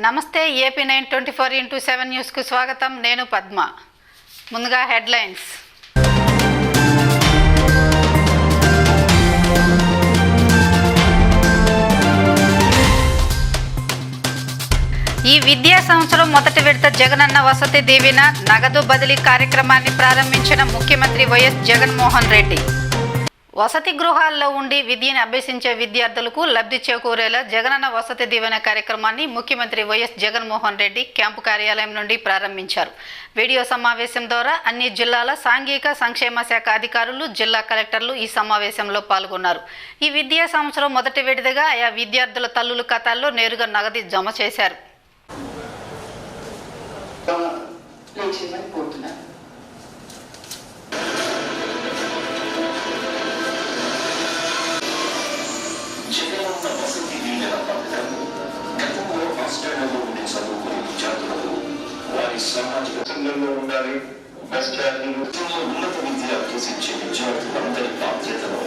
నమస్తే AP 924x7 న్యూస్కు స్వాగతం. నేను పద్మ. ముందుగా హెడ్లైన్స్. ఈ విద్యా సంవత్సరం మొదటి విడత జగనన్న వసతి దీవెన నగదు బదిలీ కార్యక్రమాన్ని ప్రారంభించిన ముఖ్యమంత్రి వైఎస్ జగన్మోహన్ రెడ్డి. వసతి గృహాల్లో ఉండి విద్యను అభ్యసించే విద్యార్థులకు లబ్ధి చేకూరేలా జగనన్న వసతి దీవెన కార్యక్రమాన్ని ముఖ్యమంత్రి వైఎస్ జగన్మోహన్ రెడ్డి క్యాంపు కార్యాలయం నుండి ప్రారంభించారు. వీడియో సమావేశం ద్వారా అన్ని జిల్లాల సాంఘిక సంక్షేమ శాఖ అధికారులు, జిల్లా కలెక్టర్లు ఈ సమావేశంలో పాల్గొన్నారు. ఈ విద్యా సంవత్సరం మొదటి విడతగా ఆయా విద్యార్థుల తల్లుల ఖాతాల్లో నేరుగా నగదు జమ చేశారు. సామాజిక సంఘంలో ఉండాలి. ఉన్నత విద్య అభ్యసించే విద్యార్థులందరి బాధ్యతను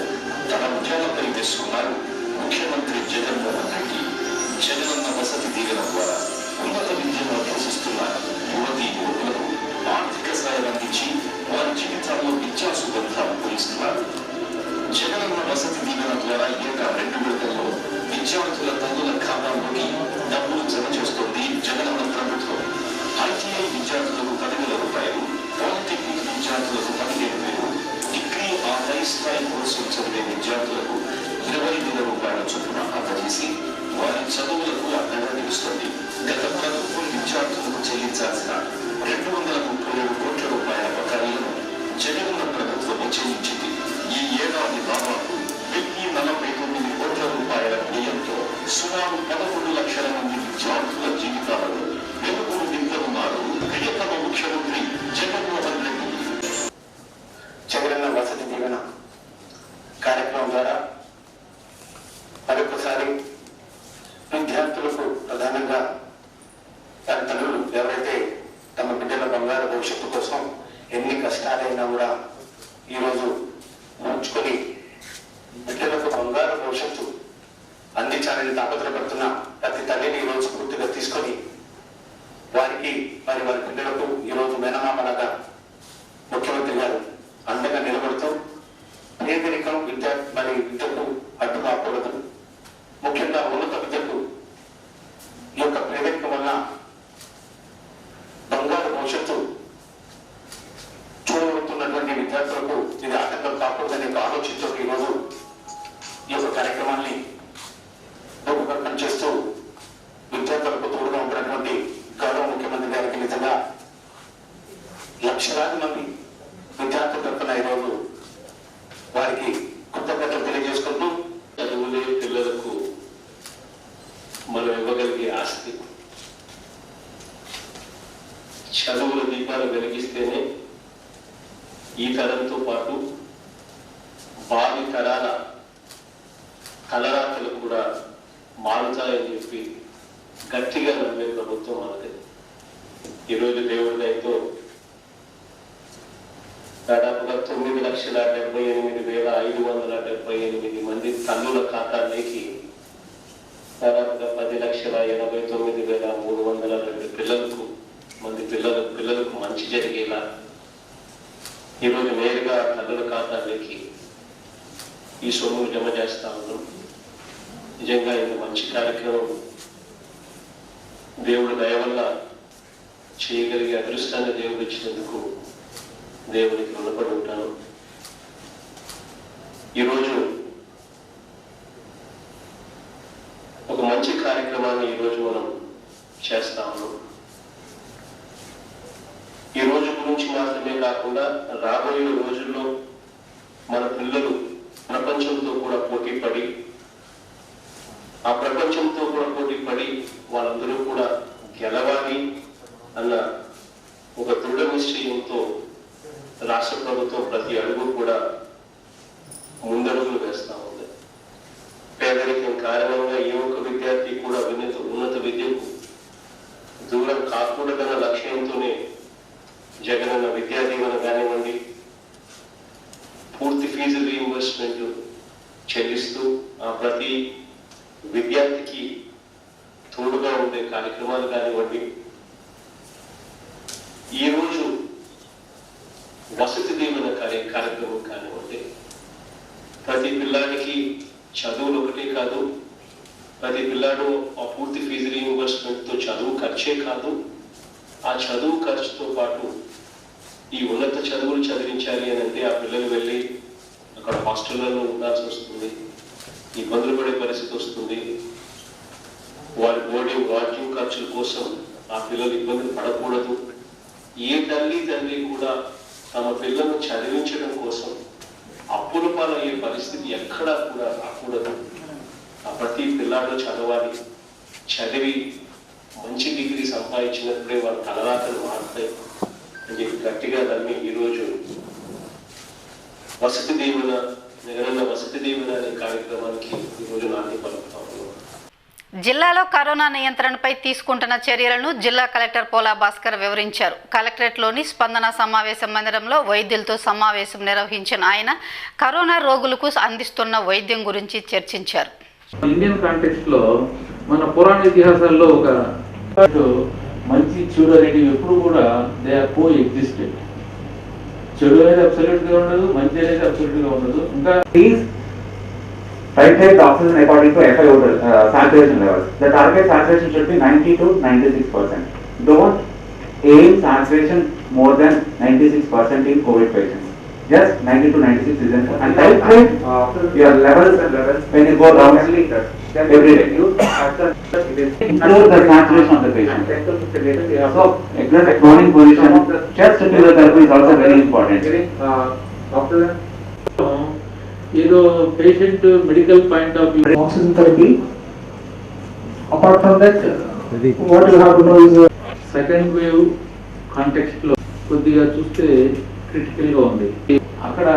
తన ఉద్యోగంపై వేసుకున్నారు ముఖ్యమంత్రి జగన్మోహన్ రెడ్డి. జగనన్న వసతి దీవెన ద్వారా ఉన్నత విద్యను అభ్యసిస్తున్న యువతీ యువకులకు ఆర్థిక సాయం అందించి వారి జీవితాల్లో విద్యా సుగంధాలు పూరిస్తున్నారు. జగనన్న వసతి దీవెన ద్వారా ఏటా 2 విడతల్లో విద్యార్థుల తల్లుల ఖాతాల్లోకి డబ్బులు జమ చేస్తోంది జగనన్న ప్రభుత్వం. ఐటీఐ విద్యార్థులకు 10,000 రూపాయలు, పాలిటెక్నిక్ విద్యార్థులకు 15,000, డిగ్రీ పై స్థాయి కోర్సులు చదివే విద్యార్థులకు 20,000 రూపాయల చొప్పున అందజేసి వారి చదువులకు అండగా నిలుస్తుంది. గత ప్రభుత్వం విద్యార్థులకు చెల్లించాల్సిన 237 కోట్ల రూపాయల బకాయిలను జగనన్న ప్రభుత్వం చెల్లించింది. ఈ ఏడాది దాదాపు 149 కోట్ల రూపాయల వ్యయంతో సుమారు 11 లక్షల మంది విద్యార్థుల జీవితాలను వెలుగులు నింపుతున్నారు ప్రియతమ ముఖ్యమంత్రి జగన్మోహన్ రెడ్డి. జగనన్న వసతి దీవెన కార్యక్రమం ద్వారా మరొకసారి విద్యార్థులకు ప్రధానంగా తల్లిదండ్రులు ఎవరైతే తమ బిడ్డల బంగారు భవిష్యత్తు కోసం ఎన్ని కష్టాలైనా కూడా ఈరోజు ఉంచుకొని బిడ్డలకు బంగారు భవిష్యత్తు అందించాలని తాపత్రపడుతున్న ప్రతి తల్లిని ఈరోజు పూర్తిగా తీసుకొని వారికి వారి పిల్లలకు ఈరోజు మేనమామలాగా ముఖ్యమంత్రి గారు అండగా నిలబడుతూ పేదరికం విద్యకు అడ్డు కాకూడదు. ముఖ్యంగా ఉన్నత విద్యకు ఈ యొక్క పేదరికం వల్ల బంగారు భవిష్యత్తు చూడబడుతున్నటువంటి విద్యార్థులకు ఇది ఆటంకం కాకూడదనే ఆలోచనతో ఈరోజు ఈ యొక్క కార్యక్రమాన్ని రూపకల్పన చేస్తూ విద్యార్థులకు తోడుగా ఉన్నటువంటి గౌరవ ముఖ్యమంత్రి గారికి నిజంగా లక్షలాది మంది విద్యార్థుల తరఫున ఈరోజు వారికి కృతజ్ఞతలు తెలియజేసుకుంటూ చదువులే పిల్లలకు మనం ఇవ్వగలిగే ఆస్తి. చదువుల దీపాలు వెలిగిస్తేనే ఈ తరంతో పాటు భావి తరాల తలరాతలు కూడా మారుతాయని చెప్పి గట్టిగా నమ్మే ప్రభుత్వం మనది. ఈరోజు దేవుడి దయతో దాదాపుగా 9,78,578 మంది తల్లుల ఖాతాల్లోకి దాదాపుగా 10,89,302 పిల్లలకు మంచి జరిగేలా ఈరోజు నేరుగా తల్లుల ఖాతాల్లోకి ఈ సొమ్ము జమ చేస్తా ఉన్నాం. నిజంగా ఇది మంచి కార్యక్రమం. దేవుడు దయ వల్ల చేయగలిగే అదృష్టాన్ని దేవుడు ఇచ్చినందుకు దేవునికి రుణపడి ఉంటాను. ఈరోజు ఒక మంచి కార్యక్రమాన్ని ఈరోజు మనం చేస్తా ఉన్నాం. ఈ రోజు గురించి మాత్రమే కాకుండా రాబోయే రోజుల్లో మన పిల్లలు ప్రపంచంతో కూడా పోటీ పడి వాళ్ళందరూ కూడా గెలవాలి అన్న ఒక దృఢ నిశ్చయంతో రాష్ట్ర ప్రభుత్వం ప్రతి అడుగు కూడా ముందడుగులు వేస్తా ఉంది. పేదరికం కారణంగా ఏ ఒక్క విద్యార్థి కూడా ఉన్నత విద్యకు దూరం కాకూడదన్న లక్ష్యంతోనే జగనన్న విద్యా దీవెన కానివ్వండి, పూర్తి ఫీజు రీయింబర్స్మెంట్ చెల్లిస్తూ ప్రతి విద్యార్థికి తోడుగా ఉండే కార్యక్రమాలు కానివ్వండి, ఈరోజు వసతి దీవెన కార్యక్రమం కానివ్వండి, ప్రతి పిల్లాడికి చదువులు ఒకటే కాదు, ప్రతి పిల్లాడు ఆ పూర్తి ఫీజు రీఇంబర్స్మెంట్తో చదువు ఖర్చే కాదు, ఆ చదువు ఖర్చుతో పాటు ఈ ఉన్నత చదువులు చదివించాలి అని అంటే ఆ పిల్లలు వెళ్ళి అక్కడ హాస్టళ్లలో ఉండాల్సి వస్తుంది, ఇబ్బందులు పడే పరిస్థితి వస్తుంది. వారి బోర్డింగ్ వాకింగ్ ఖర్చుల కోసం ఆ పిల్లలు ఇబ్బందులు పడకూడదు. ఏ తండ్రి కూడా తమ పిల్లలను చదివించడం కోసం అప్పుల పాలయ్యే పరిస్థితి ఎక్కడా కూడా రాకూడదు. ఆ ప్రతి పిల్లాడు చదవాలి, చదివి మంచి డిగ్రీ సంపాదించినప్పుడే వాళ్ళ తలరాతలు మారుతాయి అని చెప్పి గట్టిగా దాన్ని ఈరోజు వసతి దీవెన జగనన్న వసతి దీవెన అనే కార్యక్రమానికి ఈరోజు నాంది పలుకుతాము. జిల్లాలో కరోనా నియంత్రణపై తీసుకుంటున్న చర్యలను జిల్లా కలెక్టర్ పోలా భాస్కర్ వివరించారు. కలెక్టరేట్లోని స్పందన సమావేశ మందిరంలో వైద్యులతో సమావేశం నిర్వహించిన ఆయన కరోనా రోగులకు అందిస్తున్న వైద్యం గురించి చర్చించారు. ఇండియన్ కాంటెక్స్ట్ లో మన పురాణ ఇతిహాసాల్లో ఒక మంచి చెడు అనేది ఎప్పుడు కూడా దే ఆర్ కో ఎగ్జిస్టెడ్. చెడు అనేది అబ్సల్యూట్ గా ఉండదు, మంచి అనేది అబ్సల్యూట్ గా ఉండదు. ఇంకా titrate oxygen according to FiO saturation levels. The target saturation should be 90 to 96%. Don't aim saturation more than 96% in COVID patients. Just 90 to 96 is enough. And titrate your levels when you go down every day. Include the saturation of the patient. So, exact cloning position, chest physiotherapy is also very important. ఏదో patient medical point of view oxygen therapy. Apart from that, what you have to know is second wave context లో కొద్దిగా చూస్తే critical గా ఉంది. అక్కడ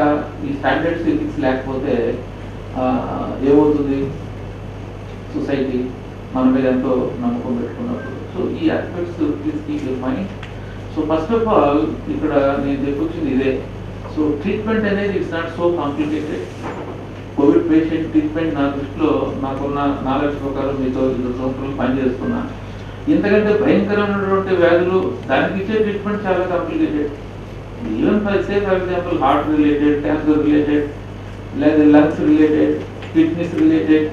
ఈ standards ethics లేకపోతే ఏమవుతుంది, సొసైటీ మన మీద ఎంతో నమ్మకం పెట్టుకున్నప్పుడు. సో ఈ aspects please keep your mind. So first of all ఇక్కడ నేను చెప్పొచ్చింది ఇదే. సో ట్రీట్మెంట్ అనేది it's not so complicated. Covid patient treatment నా దృష్టిలో నాకున్న నాలెడ్జ్ ప్రకారం మీతో 2 సంవత్సరాలు పనిచేస్తున్నా. ఇంతకంటే భయంకరమైనటువంటి వ్యాధులు దానికి ఇచ్చే ట్రీట్మెంట్ చాలా complicated. Even for example heart related, cancer related, లేదా లంగ్స్ రిలేటెడ్, కిడ్నీస్ రిలేటెడ్,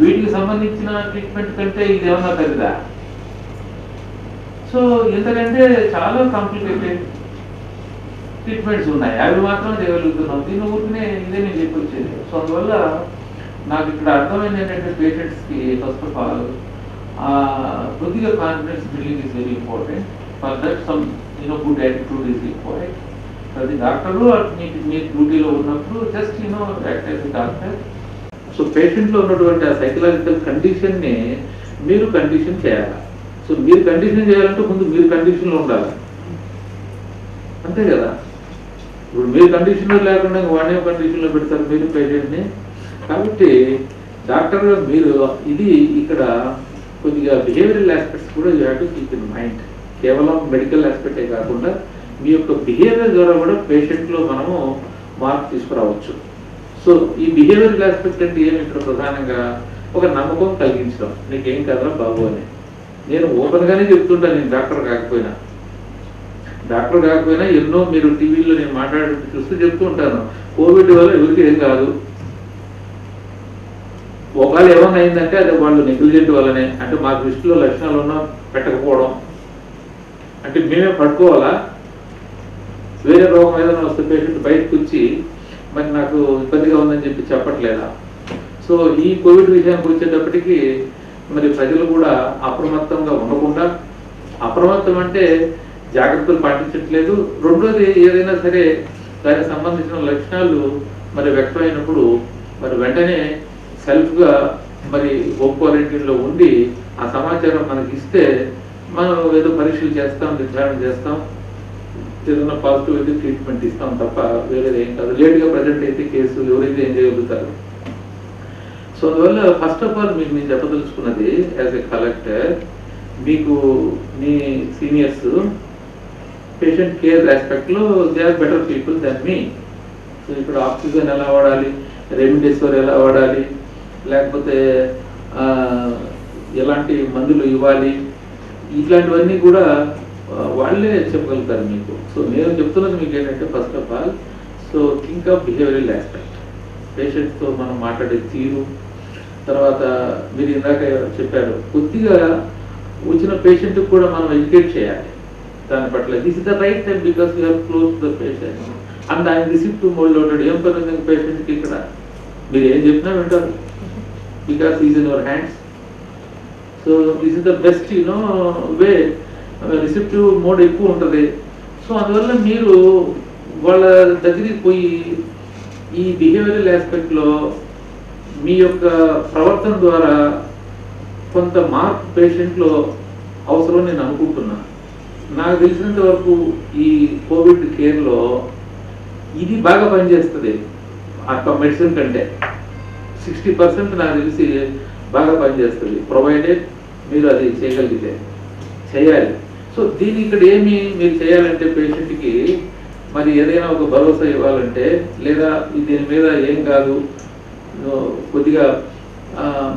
వీటికి సంబంధించిన ట్రీట్మెంట్ కంటే ఇది ఏమన్నా పెద్దదా? సో ఇంతకంటే చాలా కాంప్లికేటెడ్ ట్రీట్మెంట్స్ ఉన్నాయి, అవి మాత్రం చేయగలుగుతున్నాం. దీని ఊరినే ఇదే నేను చెప్పొచ్చేది. సో అందువల్ల నాకు ఇక్కడ అర్థమైంది ఏంటంటే పేషెంట్స్కి ఫస్ట్ ఆఫ్ ఆల్ కొద్దిగా confidence building is very important. For that some good attitude is required. ప్రతి డాక్టరు మీ డ్యూటీలో ఉన్నప్పుడు just act as a doctor. So పేషెంట్లో ఉన్నటువంటి ఆ సైకలాజికల్ కండిషన్ని మీరు కండిషన్ చేయాలి. సో మీరు కండిషన్ చేయాలంటే ముందు మీరు కండిషన్లో ఉండాలి, అంతే కదా. ఇప్పుడు మీరు కండిషన్లో లేకుండా వాడే కండిషన్లో పెడతారు మీరు పేషెంట్ని. కాబట్టి డాక్టర్గా మీరు ఇది ఇక్కడ కొద్దిగా బిహేవియరల్ ఆస్పెక్ట్స్ కూడా you have to keep in mind. కేవలం మెడికల్ ఆస్పెక్టే కాకుండా మీ యొక్క బిహేవియర్ ద్వారా కూడా పేషెంట్లో మనము మార్పు తీసుకురావచ్చు. సో ఈ బిహేవియరల్ ఆస్పెక్ట్ అంటే ఏమి ఇక్కడ ప్రధానంగా ఒక నమ్మకం కలిగించడం, నీకేం కదరా బాబు అని. నేను ఓపెన్గానే చెప్తుంటాను, నేను డాక్టర్ కాకపోయినా ఎన్నో మీరు టీవీలో నేను మాట్లాడి చూస్తూ చెప్తూ ఉంటాను, కోవిడ్ వల్ల ఎవరికి ఏం కాదు. ఒకవేళ ఏమన్నా అయిందంటే అది వాళ్ళు నెగ్లిజెంట్ వల్లనే, అంటే మా దృష్టిలో లక్షణాలు ఉన్నా పెట్టకపోవడం, అంటే మేమే పట్టుకోవాలా? వేరే రోగం ఏదైనా వస్తే పేషెంట్ బయటకు వచ్చి మరి నాకు ఇబ్బందిగా ఉందని చెప్పి చెప్పట్లేదా? సో ఈ కోవిడ్ విషయానికి వచ్చేటప్పటికి మరి ప్రజలు కూడా అప్రమత్తంగా ఉండకుండా, అప్రమత్తం అంటే జాగ్రత్తలు పాటించట్లేదు. రెండోది ఏదైనా సరే దానికి సంబంధించిన లక్షణాలు మరి వ్యక్తమైనప్పుడు మరి వెంటనే సెల్ఫ్గా మరి హోమ్ క్వారంటైన్లో ఉండి ఆ సమాచారం మనకి ఇస్తే మనం ఏదో పరీక్షలు చేస్తాం, నిర్ధారణ చేస్తాం, ఏదైనా పాజిటివ్ అయితే ట్రీట్మెంట్ ఇస్తాం తప్ప వేరేది ఏం కాదు. లేట్గా ప్రజెంట్ అయితే కేసులు ఎవరైతే ఏం చేయగలుగుతారు. సో అందువల్ల ఫస్ట్ ఆఫ్ ఆల్ మీకు నేను చెప్పదలుచుకున్నది యాజ్ ఎ కలెక్టర్, మీకు మీ సీనియర్స్ పేషెంట్ కేర్ ఆస్పెక్ట్లో they are better people than మీ. సో ఇక్కడ ఆక్సిజన్ ఎలా వాడాలి, రెమిడెసివిర్ ఎలా వాడాలి, లేకపోతే ఎలాంటి మందులు ఇవ్వాలి, ఇట్లాంటివన్నీ కూడా వాళ్ళే చెప్పగలుగుతారు మీకు. సో నేను చెప్తున్నది మీకు ఏంటంటే, first of all so think of behavioural aspect, పేషెంట్స్తో మనం మాట్లాడే తీరు. తర్వాత మీరు ఇందాక చెప్పారు, కొద్దిగా వచ్చిన పేషెంట్కి కూడా మనం ఎడ్యుకేట్ చేయాలి దాని పట్ల. This is the right time because you have close the patient and ఆయన రిసిప్ట్ మోల్డ్ అవుతాడు. ఏం పని పేషెంట్కి ఇక్కడ మీరు ఏం చెప్పినా వింటారు because is in your hands. So this is the best way. Receptive mode ఎక్కువ ఉంటుంది. సో అందువల్ల మీరు వాళ్ళ దగ్గరికి పోయి ఈ బిహేవియరల్ ఆస్పెక్ట్లో మీ యొక్క ప్రవర్తన ద్వారా కొంత మార్పు పేషెంట్లో అవసరం నేను అనుకుంటున్నాను. నాకు తెలిసినంత వరకు ఈ కోవిడ్ కేర్లో ఇది బాగా పనిచేస్తుంది ఆ మెడిసిన్ కంటే. 60% నాకు తెలిసి బాగా పనిచేస్తుంది, ప్రొవైడెడ్ మీరు అది చేయగలిగితే చేయాలి. సో దీని ఇక్కడ ఏమి మీరు చేయాలంటే, పేషెంట్కి మరి ఏదైనా ఒక భరోసా ఇవ్వాలంటే, లేదా దీని మీద ఏం కాదు కొద్దిగా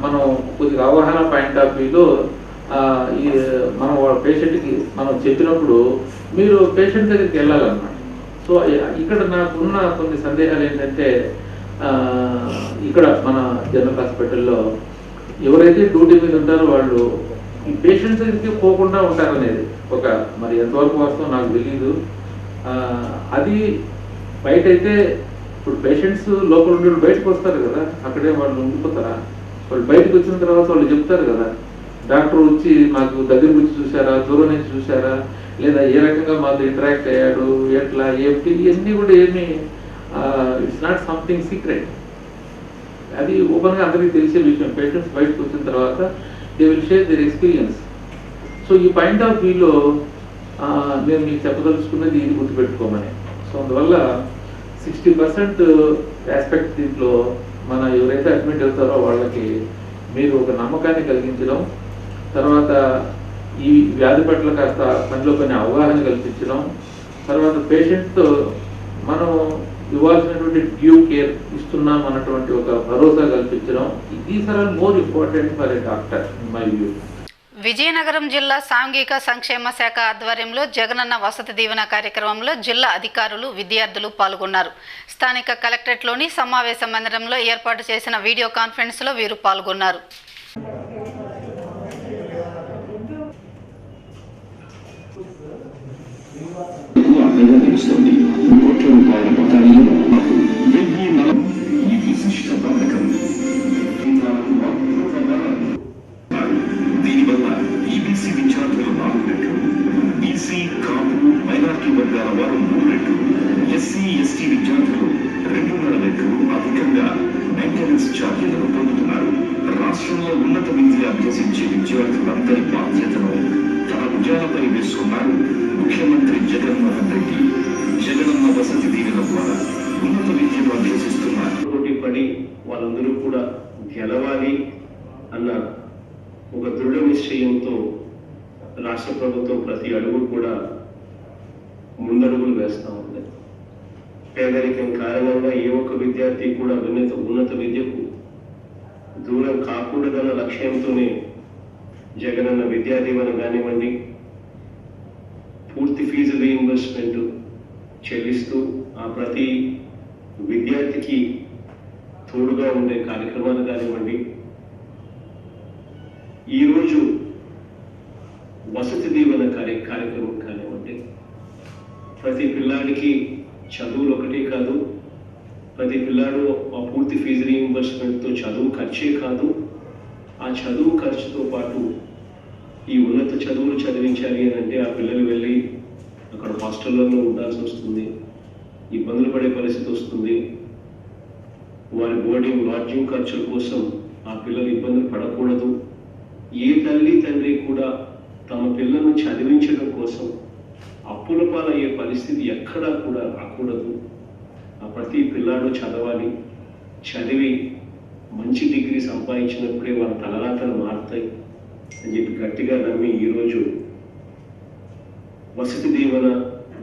మనం కొద్దిగా అవగాహన పాయింట్ ఆఫ్ వ్యూలో ఈ మనం పేషెంట్కి మనం చెప్పినప్పుడు మీరు పేషెంట్ దగ్గరికి వెళ్ళాలన్నమాట. సో ఇక్కడ నాకున్న కొన్ని సందేహాలు ఏంటంటే, ఇక్కడ మన జనరల్ హాస్పిటల్లో ఎవరైతే డ్యూటీ మీద ఉంటారో వాళ్ళు ఈ పేషెంట్స్ దగ్గరికి పోకుండా ఉంటారనేది ఒక, మరి ఎంతవరకు వాస్తవం నాకు తెలియదు. అది బయట అయితే ఇప్పుడు పేషెంట్స్ లోపల ఉండే బయటకు వస్తారు కదా, అక్కడే వాళ్ళు ఉండిపోతారా? వాళ్ళు బయటకు వచ్చిన తర్వాత వాళ్ళు చెప్తారు కదా, డాక్టర్ వచ్చి మాకు దగ్గరికి వచ్చి చూసారా, దూరం నుంచి చూసారా, లేదా ఏ రకంగా మాతో ఇంటరాక్ట్ అయ్యాడు, ఎట్లా ఏమిటి, ఇవన్నీ కూడా ఏమి ఇట్స్ నాట్ సంథింగ్ సీక్రెట్. అది ఓపెన్గా అందరికీ తెలిసే విషయం. పేషెంట్స్ బయటకు వచ్చిన తర్వాత they will share their experience. So ఈ పాయింట్ ఆఫ్ వ్యూలో నేను మీకు చెప్పదలుచుకున్నది ఇది గుర్తుపెట్టుకోమని. సో అందువల్ల 60% ఆస్పెక్ట్ దీంట్లో మన ఎవరైతే అడ్మిట్ అవుతారో వాళ్ళకి మీరు ఒక నమ్మకాన్ని కలిగించడం, తర్వాత ఈ వ్యాధి పట్ల కాస్త పనిలో కొన్ని అవగాహన కల్పించడం, తర్వాత పేషెంట్తో మనం ఇవ్వాల్సినటువంటి డ్యూ కేర్ ఇస్తున్నాం అన్నటువంటి ఒక భరోసా కల్పించడం. These are all more important for a doctor in my view. Vizianagaram జిల్లా సాంఘిక సంక్షేమ శాఖ ఆధ్వర్యంలో జగనన్న వసతి దీవెన కార్యక్రమంలో జిల్లా అధికారులు, విద్యార్థులు పాల్గొన్నారు. స్థానిక కలెక్టరేట్లోని సమావేశ మందిరంలో ఏర్పాటు చేసిన వీడియో కాన్ఫరెన్స్లో వీరు పాల్గొన్నారు. దీనివల్ల ఈబీసీ విద్యార్థులు 4 రెట్లు, బీసీ, కాపు, మైనార్టీ వర్గాల వారు 3 రెట్లు, ఎస్సీ, ఎస్టీ విద్యార్థులు 2.5 రెట్లు అధికంగా మెయింటెనెన్స్ ఛార్జీలను పొందుతున్నారు. రాష్ట్రంలో ఉన్నత విద్య అభ్యసించే విద్యార్థులందరి బాధ్యతను తన భుజాలపై వేసుకున్నారు ముఖ్యమంత్రి జగన్మోహన్ రెడ్డి. జగనన్న వసతి దీవెన ద్వారా ఉన్నత విద్యను అభ్యసిస్తున్నారు. పోటీ పడి వాళ్ళందరూ కూడా గెలవాలి అన్న ఒక దృఢ నిశ్చయంతో రాష్ట్ర ప్రభుత్వం ప్రతి అడుగు కూడా ముందడుగులు వేస్తూ ఉంది. పేదరికం కారణంగా ఏ ఒక్క విద్యార్థి కూడా ఉన్నత విద్యకు దూరం కాకూడదన్న లక్ష్యంతోనే జగనన్న విద్యా దీవెన కానివ్వండి, పూర్తి ఫీజు రీయింబర్స్మెంట్ చెల్లిస్తూ ఆ ప్రతి విద్యార్థికి తోడుగా ఉండే కార్యక్రమాలు కానివ్వండి, ఈరోజు వసతి దీవెన కార్యక్రమం కానివ్వండి, ప్రతి పిల్లాడికి చదువులు ఒకటే కాదు, ప్రతి పిల్లాడు ఆ పూర్తి ఫీజు రీయింబర్స్మెంట్తో చదువు ఖర్చే కాదు, ఆ చదువు ఖర్చుతో పాటు ఈ ఉన్నత చదువులు చదివించాలి అని అంటే ఆ పిల్లలు వెళ్ళి అక్కడ హాస్టల్లలో ఉండాల్సి వస్తుంది, ఇబ్బందులు పడే పరిస్థితి వస్తుంది. వారి బోర్డింగ్, లాడ్జింగ్ ఖర్చుల కోసం ఆ పిల్లలు ఇబ్బందులు పడకూడదు. ఏ తల్లి తండ్రి కూడా తమ పిల్లలను చదివించడం కోసం అప్పుల పాలయ్యే పరిస్థితి ఎక్కడా కూడా రాకూడదు. ఆ ప్రతి పిల్లాడు చదవాలి, చదివి మంచి డిగ్రీ సంపాదించినప్పుడే వాళ్ళ తలరాతలు మారుతాయి అని చెప్పి గట్టిగా నమ్మి ఈరోజు వసతి దీవెన,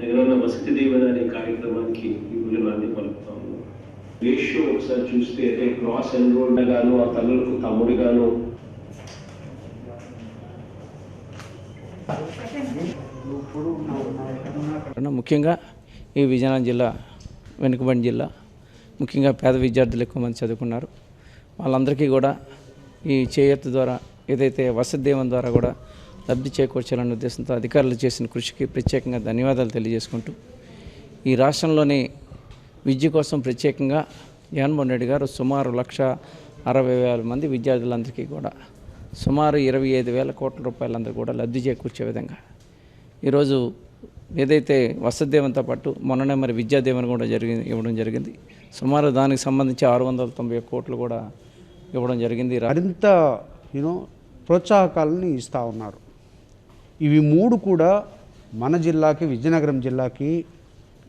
జగనన్న వసతి దీవెన అనే కార్యక్రమానికి ఈ విలువలన్నీ పలుకుతా ఉన్నాం. రేషియో ఒకసారి చూస్తే క్రాస్ ఎన్రోల్డ్ గాను ఆ తల్లులకు తమ్ముడిగాను ముఖ్యంగా ఈ విజయనగరం జిల్లా వెనుకబడిన జిల్లా, ముఖ్యంగా పేద విద్యార్థులు ఎక్కువ మంది చదువుకున్నారు. వాళ్ళందరికీ కూడా ఈ చేయూత ద్వారా ఏదైతే వసతి దీవెన ద్వారా కూడా లబ్ధి చేకూర్చాలనే ఉద్దేశంతో అధికారులు చేసిన కృషికి ప్రత్యేకంగా ధన్యవాదాలు తెలియజేసుకుంటూ, ఈ రాష్ట్రంలోని విద్య కోసం ప్రత్యేకంగా జగన్మోహన్ రెడ్డి గారు సుమారు 1,60,000 మంది విద్యార్థులందరికీ కూడా సుమారు 25,000 కోట్ల రూపాయలందరూ కూడా లబ్ధి చేకూర్చే విధంగా ఈరోజు ఏదైతే వసతి దీవెనతో పాటు మొన్ననే మరి విద్యా దీవెన కూడా ఇవ్వడం జరిగింది. సుమారు దానికి సంబంధించి 691 కోట్లు కూడా ఇవ్వడం జరిగింది. మరింత ప్రోత్సాహకాలను ఇస్తూ ఉన్నారు. ఇవి 3 కూడా మన జిల్లాకి, విజయనగరం జిల్లాకి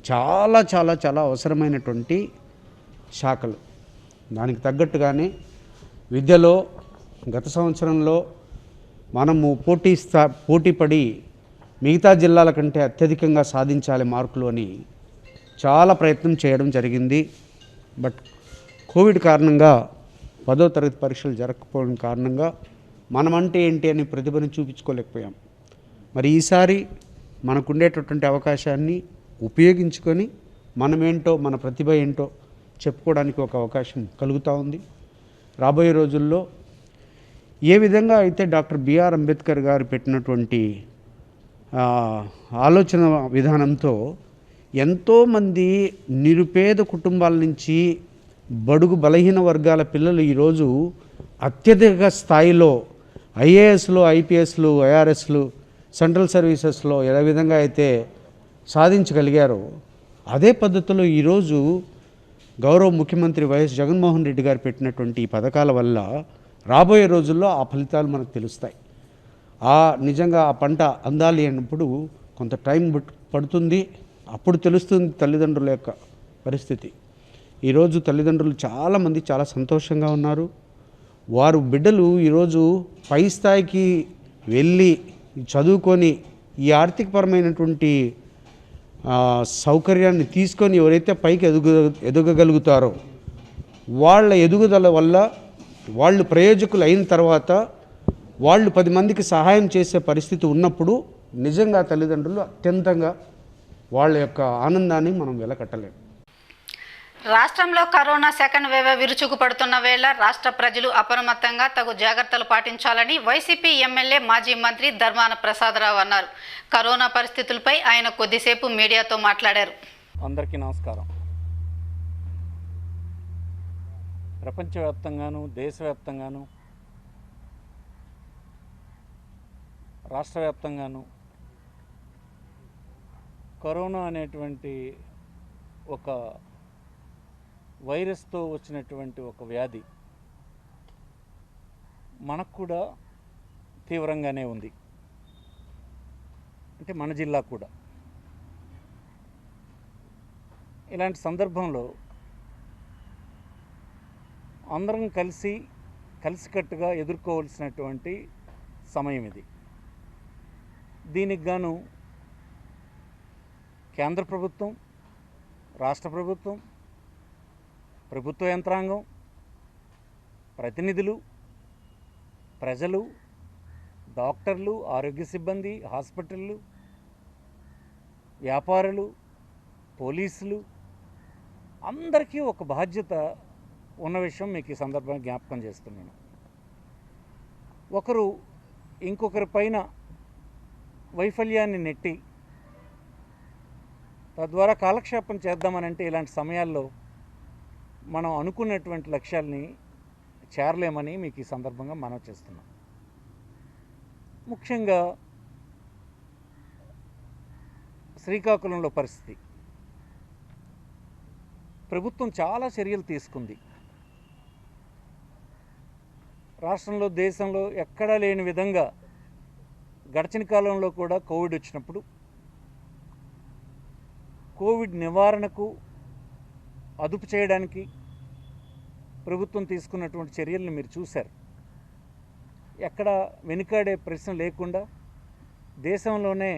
చాలా చాలా చాలా అవసరమైనటువంటి శాఖలు. దానికి తగ్గట్టుగానే విద్యలో గత సంవత్సరంలో మనము పోటీపడి మిగతా జిల్లాల కంటే అత్యధికంగా సాధించాలి మార్కులు అని చాలా ప్రయత్నం చేయడం జరిగింది. బట్ కోవిడ్ కారణంగా 10వ తరగతి పరీక్షలు జరగకపోవడం కారణంగా మనమంటే ఏంటి అని ప్రతిభను చూపించుకోలేకపోయాం. మరి ఈసారి మనకుండేటటువంటి అవకాశాన్ని ఉపయోగించుకొని మనమేంటో, మన ప్రతిభ ఏంటో చెప్పుకోవడానికి ఒక అవకాశం కలుగుతూ ఉంది. రాబోయే రోజుల్లో ఏ విధంగా అయితే డాక్టర్ బిఆర్ అంబేద్కర్ గారు పెట్టినటువంటి ఆలోచన విధానంతో ఎంతోమంది నిరుపేద కుటుంబాల నుంచి బడుగు బలహీన వర్గాల పిల్లలు ఈరోజు అత్యధిక స్థాయిలో ఐఏఎస్లు, ఐపీఎస్లు, ఐఆర్ఎస్లు, సెంట్రల్ సర్వీసెస్లో ఏ విధంగా అయితే సాధించగలిగారో అదే పద్ధతిలో ఈరోజు గౌరవ ముఖ్యమంత్రి వైఎస్ జగన్మోహన్ రెడ్డి గారు పెట్టినటువంటి ఈ పథకాల వల్ల రాబోయే రోజుల్లో ఆ ఫలితాలు మనకు తెలుస్తాయి. నిజంగా ఆ పంట అందాలి అన్నప్పుడు కొంత టైం పడుతుంది. అప్పుడు తెలుస్తుంది తల్లిదండ్రుల యొక్క పరిస్థితి. ఈరోజు తల్లిదండ్రులు చాలామంది చాలా సంతోషంగా ఉన్నారు. వారు బిడ్డలు ఈరోజు పై స్థాయికి వెళ్ళి చదువుకొని ఈ ఆర్థికపరమైనటువంటి సౌకర్యాన్ని తీసుకొని ఎవరైతే పైకి ఎదగగలుగుతారో వాళ్ళ ఎదుగుదల వల్ల వాళ్ళు ప్రయోజకులు అయిన తర్వాత వాళ్ళు 10 మందికి సహాయం చేసే పరిస్థితి ఉన్నప్పుడు నిజంగా తల్లిదండ్రులు అత్యంతంగా వాళ్ళ యొక్క ఆనందాన్ని మనం వెలకట్టలేము. రాష్ట్రంలో కరోనా సెకండ్ వేవ్ విరుచుకుపడుతున్న వేళ రాష్ట్ర ప్రజలు అప్రమత్తంగా తగు జాగ్రత్తలు పాటించాలని వైసీపీ ఎమ్మెల్యే మాజీ మంత్రి ధర్మాన ప్రసాదరావు అన్నారు. కరోనా పరిస్థితులపై ఆయన కొద్దిసేపు మీడియాతో మాట్లాడారు. అందరికీ నమస్కారం. ప్రపంచవ్యాప్తంగాను, దేశవ్యాప్తంగాను, రాష్ట్ర వ్యాప్తంగాను కరోనా అనేటువంటి ఒక వైరస్తో వచ్చినటువంటి ఒక వ్యాధి మనకు కూడా తీవ్రంగానే ఉంది. అంటే మన జిల్లా కూడా. ఇలాంటి సందర్భంలో అందరం కలిసికట్టుగా ఎదుర్కోవాల్సినటువంటి సమయం ఇది. దీనికి గాను కేంద్ర ప్రభుత్వం, రాష్ట్ర ప్రభుత్వం, ప్రభుత్వ యంత్రాంగం, ప్రతినిధులు, ప్రజలు, డాక్టర్లు, ఆరోగ్య సిబ్బంది, హాస్పిటళ్ళు, వ్యాపారులు, పోలీసులు అందరికీ ఒక బాధ్యత ఉన్న విషయం మీకు ఈ సందర్భంగా జ్ఞాపకం చేస్తున్నాను. ఒకరు ఇంకొకరి పైన వైఫల్యాన్ని నెట్టి తద్వారా కాలక్షేపం చేద్దామనంటే ఇలాంటి సమయాల్లో మనం అనుకున్నటువంటి లక్ష్యాల్ని చేరలేమని మీకు ఈ సందర్భంగా మనవి చేస్తున్నాం. ముఖ్యంగా శ్రీకాకుళంలో పరిస్థితి, ప్రభుత్వం చాలా చర్యలు తీసుకుంది. రాష్ట్రంలో, దేశంలో ఎక్కడా లేని విధంగా గడిచిన కాలంలో కూడా కోవిడ్ వచ్చినప్పుడు కోవిడ్ నివారణకు, అదుపు చేయడానికి ప్రభుత్వం తీసుకున్నటువంటి చర్యలను మీరు చూశారు. ఎక్కడ వెనుకాడే ప్రశ్న లేకుండా దేశంలోనే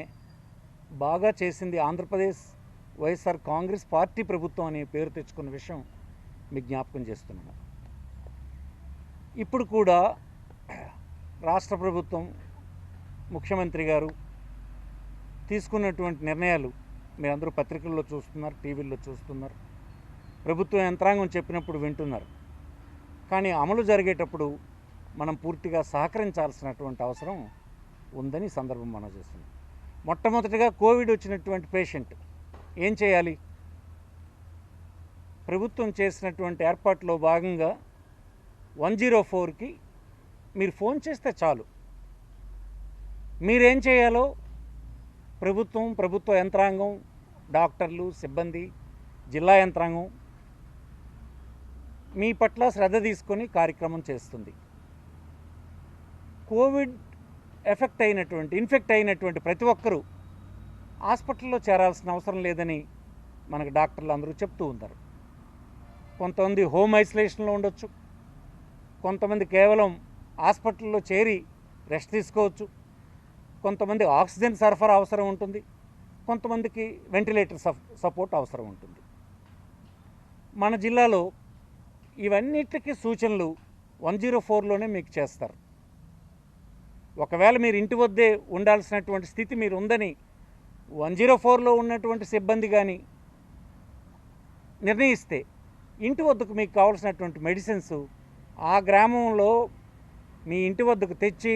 బాగా చేసింది ఆంధ్రప్రదేశ్ వైఎస్ఆర్ కాంగ్రెస్ పార్టీ ప్రభుత్వం అనే పేరు తెచ్చుకున్న విషయం మీకు జ్ఞాపకం చేస్తున్నాను. ఇప్పుడు కూడా రాష్ట్ర ప్రభుత్వం, ముఖ్యమంత్రి గారు, తీసుకున్నటువంటి నిర్ణయాలు మీరందరూ పత్రికల్లో చూస్తున్నారు, టీవీల్లో చూస్తున్నారు, ప్రభుత్వ యంత్రాంగం చెప్పినప్పుడు వింటున్నారు. కానీ అమలు జరిగేటప్పుడు మనం పూర్తిగా సహకరించాల్సినటువంటి అవసరం ఉందని సందర్భం మనం చేస్తున్నాం. మొట్టమొదటిగా కోవిడ్ వచ్చినటువంటి పేషెంట్ ఏం చేయాలి? ప్రభుత్వం చేసినటువంటి ఏర్పాట్లో భాగంగా 104కి మీరు ఫోన్ చేస్తే చాలు. మీరేం చేయాలో ప్రభుత్వ యంత్రాంగం, డాక్టర్లు, సిబ్బంది, జిల్లా యంత్రాంగం మీ పట్ల శ్రద్ధ తీసుకొని కార్యక్రమం చేస్తుంది. కోవిడ్ ఇన్ఫెక్ట్ అయినటువంటి ప్రతి ఒక్కరూ హాస్పిటల్లో చేరాల్సిన అవసరం లేదని మనకు డాక్టర్లు అందరూ చెప్తూ ఉంటారు. కొంతమంది హోమ్ ఐసోలేషన్లో ఉండొచ్చు, కొంతమంది కేవలం హాస్పిటల్లో చేరి రెస్ట్ తీసుకోవచ్చు, కొంతమంది ఆక్సిజన్ సరఫరా అవసరం ఉంటుంది, కొంతమందికి వెంటిలేటర్ సపోర్ట్ అవసరం ఉంటుంది. మన జిల్లాలో ఇవన్నిటికీ సూచనలు 104లోనే మీకు చేస్తారు. ఒకవేళ మీరు ఇంటి వద్దే ఉండాల్సినటువంటి స్థితి మీరు ఉందని 104లో ఉన్నటువంటి సిబ్బంది కానీ నిర్ణయిస్తే ఇంటి వద్దకు మీకు కావాల్సినటువంటి మెడిసిన్స్ ఆ గ్రామంలో మీ ఇంటి వద్దకు తెచ్చి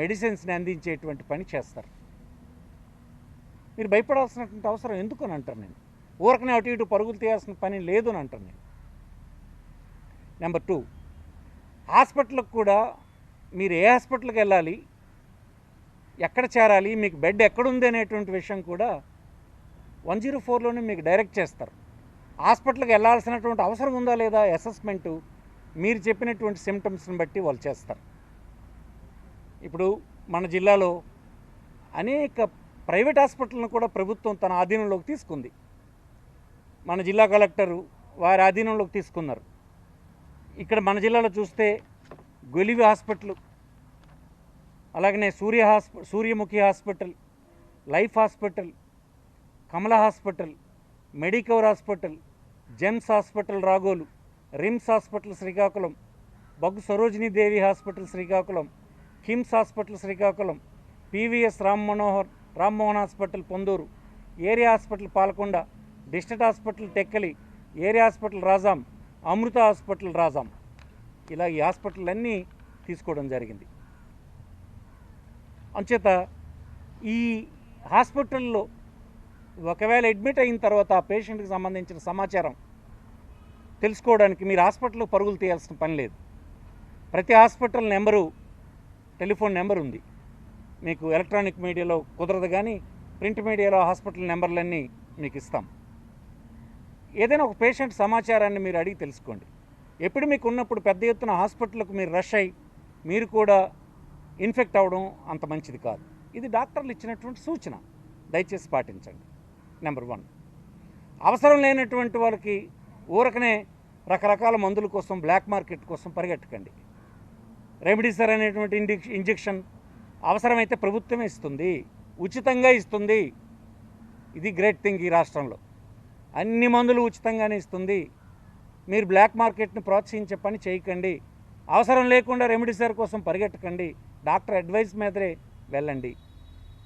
మెడిసిన్స్ని అందించేటువంటి పని చేస్తారు. మీరు భయపడాల్సినటువంటి అవసరం ఎందుకు అని అంటారు. నేను ఊరకనే అటు ఇటు పరుగులు తీయాల్సిన పని లేదు అని అంటాను నేను. నెంబర్ 2, హాస్పిటల్కి కూడా మీరు ఏ హాస్పిటల్కి వెళ్ళాలి, ఎక్కడ చేరాలి, మీకు బెడ్ ఎక్కడుంది అనేటువంటి విషయం కూడా 104లోనే మీకు డైరెక్ట్ చేస్తారు. హాస్పిటల్కి వెళ్ళాల్సినటువంటి అవసరం ఉందా లేదా అసెస్మెంటు మీరు చెప్పినటువంటి సిమ్టమ్స్ని బట్టి వాళ్ళు చేస్తారు. ఇప్పుడు మన జిల్లాలో అనేక ప్రైవేట్ హాస్పిటల్ను కూడా ప్రభుత్వం తన ఆధీనంలోకి తీసుకుంది. మన జిల్లా కలెక్టరు వారి ఆధీనంలోకి తీసుకున్నారు. ఇక్కడ మన జిల్లాలో చూస్తే గొలివి హాస్పిటల్, అలాగనే Suryamukhi hospital, life hospital, Kamala hospital, Medicover hospital, GEMS hospital Ragolu, RIMS hospital Srikakulam, Baggu Sarojinidevi hospital Srikakulam, KIMS hospital Srikakulam, PVS Rammohan hospital Ponduru, area hospital Palakonda, district hospital Tekkali, area hospital Rajam, Amrita hospital Rajam, ఇలా ఈ హాస్పిటల్ అన్నీ తీసుకోవడం జరిగింది. అంచేత ఈ హాస్పిటల్లో ఒకవేళ అడ్మిట్ అయిన తర్వాత ఆ పేషెంట్కి సంబంధించిన సమాచారం తెలుసుకోవడానికి మీరు హాస్పిటల్లో పరుగులు తీయాల్సిన పని లేదు. ప్రతి హాస్పిటల్ నెంబరు, టెలిఫోన్ నెంబర్ ఉంది. మీకు ఎలక్ట్రానిక్ మీడియాలో కుదరదు కానీ ప్రింట్ మీడియాలో హాస్పిటల్ నెంబర్లన్నీ మీకు ఇస్తాం. ఏదైనా ఒక పేషెంట్ సమాచారాన్ని మీరు అడిగి తెలుసుకోండి. ఎప్పుడు మీకు ఉన్నప్పుడు పెద్ద ఎత్తున హాస్పిటల్కు మీరు రష్ అయ్యి మీరు కూడా ఇన్ఫెక్ట్ అవ్వడం అంత మంచిది కాదు. ఇది డాక్టర్లు ఇచ్చినటువంటి సూచన, దయచేసి పాటించండి. నెంబర్ 1, అవసరం లేనటువంటి వాళ్ళకి ఊరకనే రకరకాల మందుల కోసం బ్లాక్ మార్కెట్ కోసం పరిగెట్టకండి. రెమిడిసివిర్ అనేటువంటి ఇంజెక్షన్ అవసరమైతే ప్రభుత్వమే ఇస్తుంది, ఉచితంగా ఇస్తుంది. ఇది గ్రేట్ థింగ్ ఈ రాష్ట్రంలో. అన్ని మందులు ఉచితంగానే ఇస్తుంది. మీరు బ్లాక్ మార్కెట్ని ప్రోత్సహించే పని చేయకండి. అవసరం లేకుండా రెమిడిసివిర్ కోసం పరిగెట్టకండి. డాక్టర్ అడ్వైస్ మీదనే వెళ్ళండి.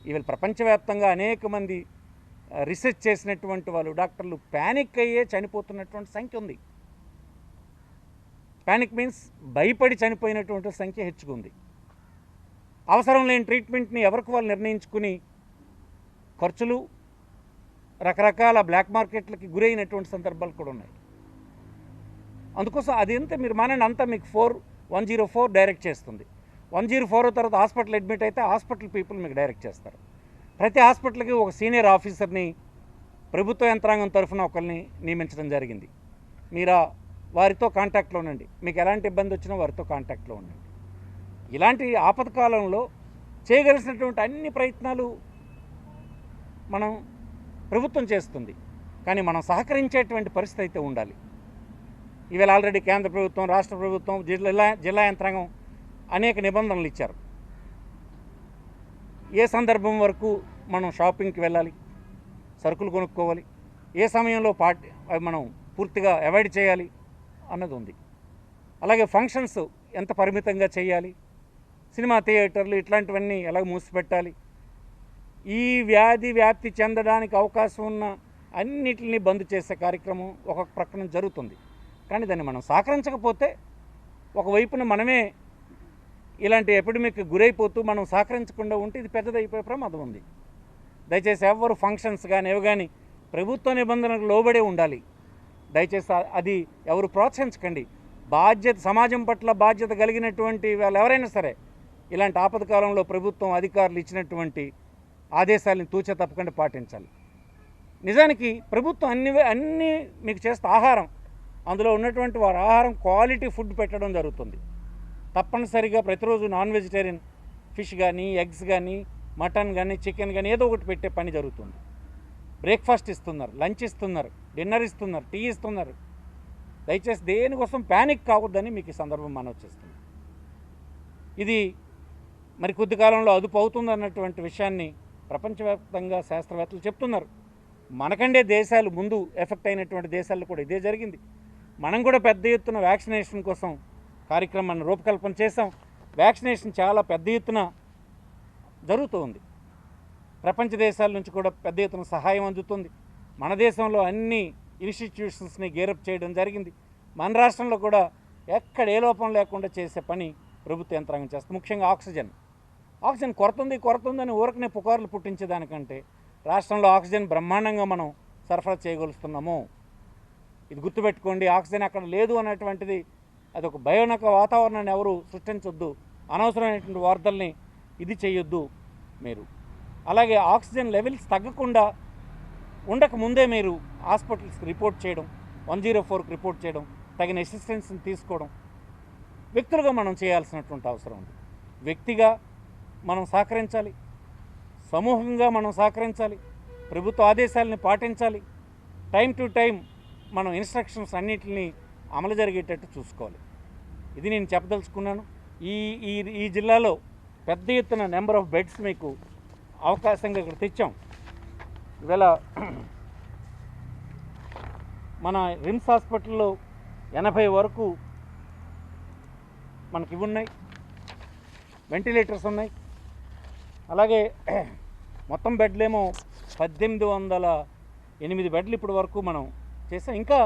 ఇవాళ ప్రపంచవ్యాప్తంగా అనేక మంది రీసెర్చ్ చేసినటువంటి వాళ్ళు డాక్టర్లు ప్యానిక్ అయ్యే చనిపోతున్నటువంటి సంఖ్య ఉంది. ప్యానిక్ మీన్స్ భయపడి చనిపోయినటువంటి సంఖ్య హెచ్చుకుంది. అవసరం లేని ట్రీట్మెంట్ని ఎవరికి వాళ్ళు నిర్ణయించుకుని ఖర్చులు రకరకాల బ్లాక్ మార్కెట్లకి గురైనటువంటి సందర్భాలు కూడా ఉన్నాయి. అందుకోసం అది అంతా మీరు మానండి, అంతా మీకు 104 డైరెక్ట్ చేస్తుంది. 104 తర్వాత హాస్పిటల్ అడ్మిట్ అయితే హాస్పిటల్ పీపుల్ మీకు డైరెక్ట్ చేస్తారు. ప్రతి హాస్పిటల్కి ఒక సీనియర్ ఆఫీసర్ని ప్రభుత్వ యంత్రాంగం తరఫున ఒకరిని నియమించడం జరిగింది. మీరు వారితో కాంటాక్ట్లో ఉండండి. మీకు ఎలాంటి ఇబ్బంది వచ్చినా వారితో కాంటాక్ట్లో ఉండండి. ఇలాంటి ఆపత్కాలంలో చేయగలిసినటువంటి అన్ని ప్రయత్నాలు మనం ప్రభుత్వం చేస్తుంది. కానీ మనం సహకరించేటువంటి పరిస్థితి అయితే ఉండాలి. ఇవాళ ఆల్రెడీ కేంద్ర ప్రభుత్వం, రాష్ట్ర ప్రభుత్వం, జిల్లా యంత్రాంగం అనేక నిబంధనలు ఇచ్చారు. ఏ సందర్భం వరకు మనం షాపింగ్కి వెళ్ళాలి, సరుకులు కొనుక్కోవాలి, ఏ సమయంలో మనం పూర్తిగా అవాయిడ్ చేయాలి అన్నది ఉంది. అలాగే ఫంక్షన్స్ ఎంత పరిమితంగా చేయాలి, సినిమా థియేటర్లు ఇట్లాంటివన్నీ ఎలా మూసిపెట్టాలి, ఈ వ్యాధి వ్యాప్తి చెందడానికి అవకాశం ఉన్న అన్నిటిని బంద్ చేసే కార్యక్రమం ఒక ప్రక్కన జరుగుతుంది. కానీ దాన్ని మనం సహకరించకపోతే ఒకవైపున మనమే ఇలాంటి ఎపిడమిక్ గురైపోతూ మనం సహకరించకుండా ఉంటే ఇది పెద్దదైపోయే ప్రమాదం ఉంది. దయచేసి ఎవరు ఫంక్షన్స్ కానీ ఏవి కానీ ప్రభుత్వ నిబంధనలకు లోబడే ఉండాలి. దయచేసి అది ఎవరు ప్రోత్సహించకండి. సమాజం పట్ల బాధ్యత కలిగినటువంటి వాళ్ళు ఎవరైనా సరే ఇలాంటి ఆపదకాలంలో ప్రభుత్వం అధికారులు ఇచ్చినటువంటి ఆదేశాలను తూచా తప్పకుండా పాటించాలి. నిజానికి ప్రభుత్వం అన్నీ మీకు చేస్తే ఆహారం, అందులో ఉన్నటువంటి వారి ఆహారం క్వాలిటీ ఫుడ్ పెట్టడం జరుగుతుంది. తప్పనిసరిగా ప్రతిరోజు నాన్ వెజిటేరియన్ ఫిష్ కానీ, ఎగ్స్ కానీ, మటన్ కానీ, చికెన్ కానీ ఏదో ఒకటి పెట్టే పని జరుగుతుంది. బ్రేక్ఫాస్ట్ ఇస్తున్నారు, లంచ్ ఇస్తున్నారు, డిన్నర్ ఇస్తున్నారు, టీ ఇస్తున్నారు. దయచేసి దేనికోసం ప్యానిక్ కావద్దని మీకు ఈ సందర్భం మనవి చేస్తుంది. ఇది మరి కొద్ది కాలంలో అదుపు అవుతుందన్నటువంటి విషయాన్ని ప్రపంచవ్యాప్తంగా శాస్త్రవేత్తలు చెప్తున్నారు. మనకండే దేశాలు ముందు ఎఫెక్ట్ అయినటువంటి దేశాల్లో కూడా ఇదే జరిగింది. మనం కూడా పెద్ద ఎత్తున వ్యాక్సినేషన్ కోసం కార్యక్రమాన్ని రూపకల్పన చేసాం. వ్యాక్సినేషన్ చాలా పెద్ద ఎత్తున జరుగుతూ ఉంది. ప్రపంచ దేశాల నుంచి కూడా పెద్ద ఎత్తున సహాయం అందుతుంది. మన దేశంలో అన్ని ఇన్స్టిట్యూషన్స్ని గేరప్ చేయడం జరిగింది. మన రాష్ట్రంలో కూడా ఎక్కడ ఏ లోపం లేకుండా చేసే పని ప్రభుత్వ యంత్రాంగం చేస్తుంది. ముఖ్యంగా ఆక్సిజన్ కొరత ఉందని ఊరకనే పుకార్లు పుట్టించేదానికంటే రాష్ట్రంలో ఆక్సిజన్ బ్రహ్మాండంగా మనం సరఫరా చేయగలుగుతున్నాము. ఇది గుర్తుపెట్టుకోండి. ఆక్సిజన్ అక్కడ లేదు అనేటువంటిది అదొక భయానక వాతావరణాన్ని ఎవరు సృష్టించొద్దు. అనవసరమైనటువంటి వార్తల్ని ఇది చేయొద్దు మీరు. అలాగే ఆక్సిజన్ లెవెల్స్ తగ్గకుండా ఉండకముందే మీరు హాస్పిటల్స్కి రిపోర్ట్ చేయడం, 104కి రిపోర్ట్ చేయడం, తగిన అసిస్టెన్స్ని తీసుకోవడం వ్యక్తులుగా మనం చేయాల్సినటువంటి అవసరం ఉంది. వ్యక్తిగా మనం సహకరించాలి, సమూహంగా మనం సహకరించాలి, ప్రభుత్వ ఆదేశాలని పాటించాలి, టైం టు టైం మనం ఇన్స్ట్రక్షన్స్ అన్నిటిని అమలు జరిగేటట్టు చూసుకోవాలి. ఇది నేను చెప్పదలుచుకున్నాను. ఈ జిల్లాలో పెద్ద ఎత్తున నెంబర్ ఆఫ్ బెడ్స్ మీకు అవకాశంగా ఇక్కడ తెచ్చాం. ఇవాళ మన రిమ్స్ హాస్పిటల్లో 80 వరకు మనకి ఇవి ఉన్నాయి, వెంటిలేటర్స్ ఉన్నాయి. అలాగే మొత్తం బెడ్లేమో 1808 బెడ్లు ఇప్పటి వరకు మనం చేసాం. ఇంకా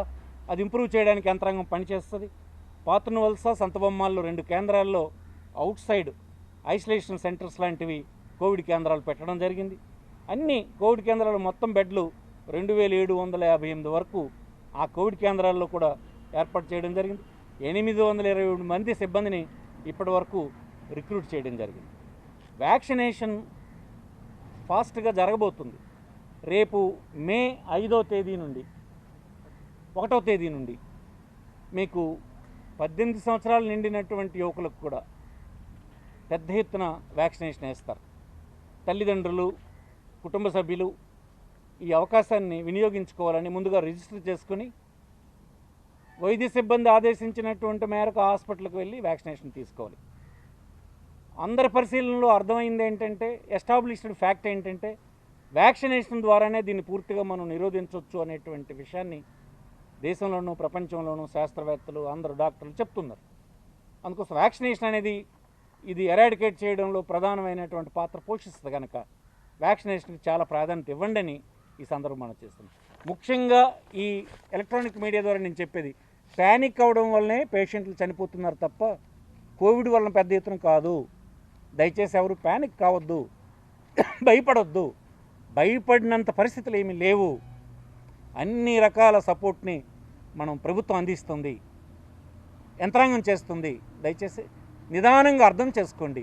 అది ఇంప్రూవ్ చేయడానికి యంత్రాంగం పనిచేస్తుంది. పాతనవలస, సంతబొమ్మాల్లో 2 కేంద్రాల్లో అవుట్ సైడ్ ఐసోలేషన్ సెంటర్స్ లాంటివి కోవిడ్ కేంద్రాలు పెట్టడం జరిగింది. అన్ని కోవిడ్ కేంద్రాలు మొత్తం బెడ్లు 2758 వరకు ఆ కోవిడ్ కేంద్రాల్లో కూడా ఏర్పాటు చేయడం జరిగింది. 827 మంది సిబ్బందిని ఇప్పటి వరకు రిక్రూట్ చేయడం జరిగింది. వ్యాక్సినేషన్ ఫాస్ట్గా జరగబోతుంది. రేపు మే 5వ తేదీ నుండి 1వ తేదీ నుండి మీకు 18 సంవత్సరాలు నిండినటువంటి యువకులకు కూడా పెద్ద ఎత్తున వ్యాక్సినేషన్ వేస్తారు. తల్లిదండ్రులు, కుటుంబ సభ్యులు ఈ అవకాశాన్ని వినియోగించుకోవాలని ముందుగా రిజిస్టర్ చేసుకుని వైద్య సిబ్బంది ఆదేశించినటువంటి మేరకు హాస్పిటల్కి వెళ్ళి వ్యాక్సినేషన్ తీసుకోవాలి. అందరి పరిశీలనలో అర్థమైంది ఏంటంటే, ఎస్టాబ్లిష్డ్ ఫ్యాక్ట్ ఏంటంటే, వ్యాక్సినేషన్ ద్వారానే దీన్ని పూర్తిగా మనం నిరోధించవచ్చు అనేటువంటి విషయాన్ని దేశంలోనూ ప్రపంచంలోనూ శాస్త్రవేత్తలు, అందరూ డాక్టర్లు చెప్తున్నారు. అందుకోసం వ్యాక్సినేషన్ అనేది ఇది ఎరాడికేట్ చేయడంలో ప్రధానమైనటువంటి పాత్ర పోషిస్తుంది కనుక వ్యాక్సినేషన్కి చాలా ప్రాధాన్యత ఇవ్వండి అని ఈ సందర్భం మనం చేస్తున్నాం. ముఖ్యంగా ఈ ఎలక్ట్రానిక్ మీడియా ద్వారా నేను చెప్పేది, ప్యానిక్ అవ్వడం వల్లనే పేషెంట్లు చనిపోతున్నారు తప్ప కోవిడ్ వలన పెద్ద ఎత్తున కాదు. దయచేసి ఎవరు ప్యానిక్ కావద్దు, భయపడొద్దు. భయపడినంత పరిస్థితులు ఏమీ లేవు. అన్ని రకాల సపోర్ట్ని మనం ప్రభుత్వం అందిస్తుంది, యంత్రాంగం చేస్తుంది. దయచేసి నిదానంగా అర్థం చేసుకోండి.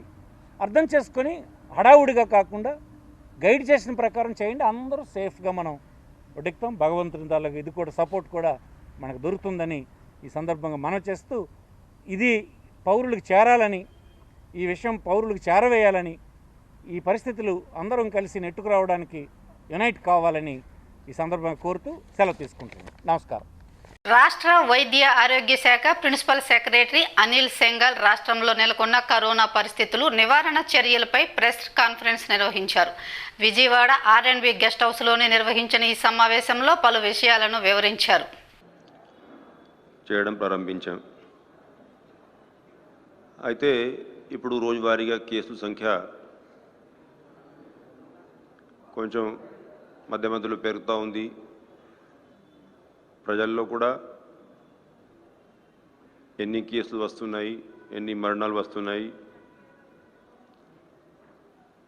అర్థం చేసుకొని హడావుడిగా కాకుండా గైడ్ చేసిన ప్రకారం చేయండి. అందరూ సేఫ్గా మనం ఉడిక్తాం. భగవంతుని దానికి ఇది కూడా సపోర్ట్ కూడా మనకు దొరుకుతుందని ఈ సందర్భంగా మనం చేస్తూ, ఇది పౌరులకు చేరాలని, ఈ విషయం పౌరులకు చేరవేయాలని, ఈ పరిస్థితులు అందరం కలిసి నెట్టుకు రావడానికి యునైట్ కావాలని ఈ సందర్భంగా కోరుతూ సెలవు తీసుకుంటున్నాను. నమస్కారం. రాష్ట్ర వైద్య ఆరోగ్య శాఖ ప్రిన్సిపల్ సెక్రటరీ అనిల్ సెంగల్ రాష్ట్రంలో నెలకొన్న కరోనా పరిస్థితులు, నివారణ చర్యలపై ప్రెస్ కాన్ఫరెన్స్ నిర్వహించారు. విజయవాడ ఆర్ఎండ్బి గెస్ట్ హౌస్లోనే నిర్వహించిన ఈ సమావేశంలో పలు విషయాలను వివరించారు. చేయడం ప్రారంభించాం. అయితే ఇప్పుడు రోజువారీగా కేసుల సంఖ్య కొంచెం మధ్య మధ్యలో పెరుగుతూ ఉంది. ప్రజల్లో కూడా ఎన్ని కేసులు వస్తున్నాయి, ఎన్ని మరణాలు వస్తున్నాయి,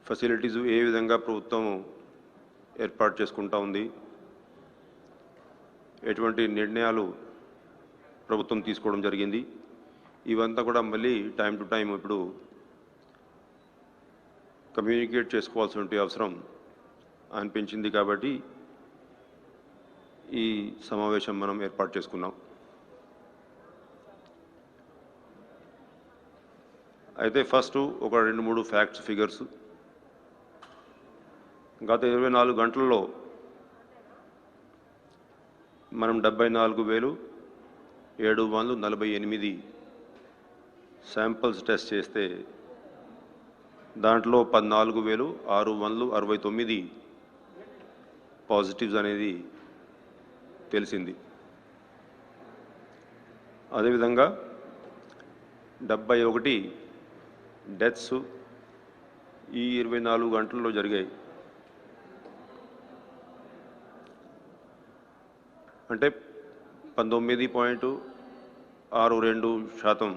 ఫెసిలిటీస్ ఏ విధంగా ప్రభుత్వం ఏర్పాటు చేసుకుంటూ ఉంది, ఎటువంటి నిర్ణయాలు ప్రభుత్వం తీసుకోవడం జరిగింది, ఇవంతా కూడా మళ్ళీ టైం టు టైం ఇప్పుడు కమ్యూనికేట్ చేసుకోవాల్సిన అవసరం అనిపించింది. కాబట్టి ఈ సమావేశం మనం ఏర్పాటు చేసుకున్నాం. అయితే ఫస్ట్ ఒక 2-3 ఫ్యాక్ట్స్, ఫిగర్స్. గత 24 గంటల్లో మనం 74,748 శాంపిల్స్ టెస్ట్ చేస్తే దాంట్లో 14,669 పాజిటివ్స్ అనేది తెలిసింది. అదేవిధంగా 71 డెత్స్ ఈ 24 గంటల్లో జరిగాయి. అంటే 19.62%